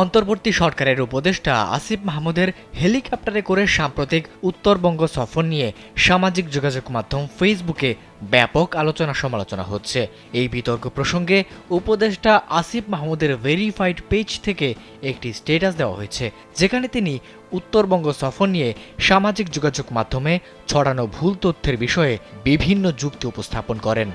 অন্তর্বর্তী সরকারের উপদেষ্টা আসিফ মাহমুদের হেলিকপ্টারে করে সাম্প্রতিক উত্তরবঙ্গ সফর নিয়ে সামাজিক যোগাযোগ মাধ্যম ফেসবুকে ব্যাপক আলোচনা সমালোচনা হচ্ছে। এই বিতর্ক প্রসঙ্গে উপদেষ্টা আসিফ মাহমুদের ভেরিফাইড পেজ থেকে একটি স্ট্যাটাস দেওয়া হয়েছে, যেখানে তিনি উত্তরবঙ্গ সফর নিয়ে সামাজিক যোগাযোগ মাধ্যমে ছড়ানো ভুল তথ্যের বিষয়ে বিভিন্ন যুক্তি উপস্থাপন করেন।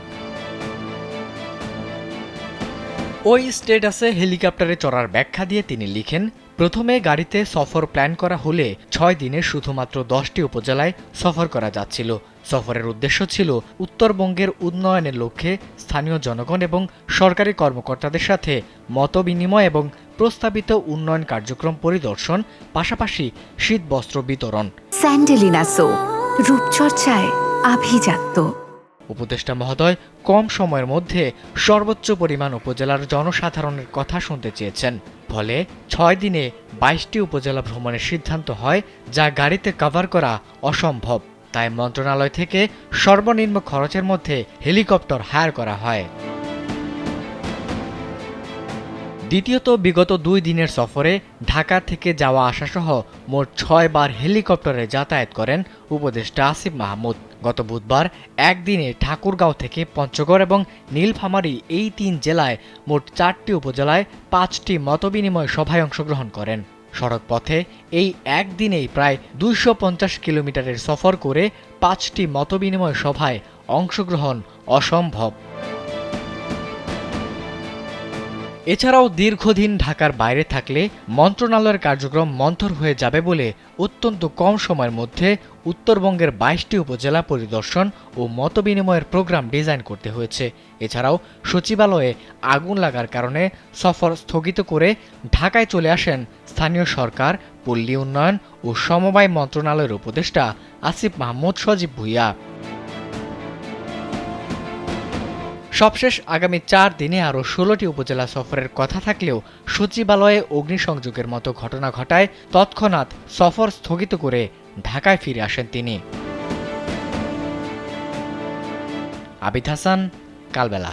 ওই স্ট্যাটাসে হেলিকপ্টারে চড়ার ব্যাখ্যা দিয়ে তিনি লিখেন, প্রথমে গাড়িতে সফর প্ল্যান করা হলে 6 দিনে শুধুমাত্র 10টি উপজেলায় সফর করা যাচ্ছিল। সফরের উদ্দেশ্য ছিল উত্তরবঙ্গের উন্নয়নের লক্ষ্যে স্থানীয় জনগণ এবং সরকারি কর্মকর্তাদের সাথে মতবিনিময় এবং প্রস্তাবিত উন্নয়ন কার্যক্রম পরিদর্শন, পাশাপাশি শীতবস্ত্র বিতরণ। স্যান্ডেলিনা সো, রূপচর্চায় আভিজাত্য। উপদেষ্টা মহোদয় কম সময়ের মধ্যে সর্বোচ্চ পরিমাণ উপজেলার জনসাধারণের কথা শুনতে চেয়েছেন। ফলে 6 দিনে 22টি উপজেলা ভ্রমণের সিদ্ধান্ত হয়, যা গাড়িতে কভার করা অসম্ভব। তাই মন্ত্রণালয় থেকে সর্বনিম্ন খরচের মধ্যে হেলিকপ্টার হায়ার করা হয়। দ্বিতীয়ত, বিগত 2 দিনের সফরে ঢাকা থেকে যাওয়া আসা সহ মোট 6 বার হেলিকপ্টারে যাতায়াত করেন উপদেষ্টা আসিফ মাহমুদ। গত বুধবার একদিনে ঠাকুরগাঁও থেকে পঞ্চগড় এবং নীলফামারী এই 3 জেলায় মোট 4টি উপজেলায় 5টি মতবিনিময় সভায় অংশগ্রহণ করেন। সড়ক পথে এই একদিনেই প্রায় 250 কিলোমিটারের সফর করে 5টি মতবিনিময় সভায় অংশগ্রহণ অসম্ভব। এছাড়াও দীর্ঘদিন ঢাকার বাইরে থাকলে মন্ত্রণালয়ের কার্যক্রম মন্থর হয়ে যাবে বলে অত্যন্ত কম সময়ের মধ্যে উত্তরবঙ্গের 22টি উপজেলা পরিদর্শন ও মতবিনিময়ের প্রোগ্রাম ডিজাইন করতে হয়েছে। এছাড়াও সচিবালয়ে আগুন লাগার কারণে সফর স্থগিত করে ঢাকায় চলে আসেন স্থানীয় সরকার, পল্লী উন্নয়ন ও সমবায় মন্ত্রণালয়ের উপদেষ্টা আসিফ মাহমুদ সজীব ভুঁইয়া। সবশেষ আগামী 4 দিনে আরও 16টি উপজেলা সফরের কথা থাকলেও সচিবালয়ে অগ্নিসংযোগের মতো ঘটনা ঘটায় তৎক্ষণাৎ সফর স্থগিত করে ঢাকায় ফিরে আসেন তিনি। আবিদ হাসান, কালবেলা।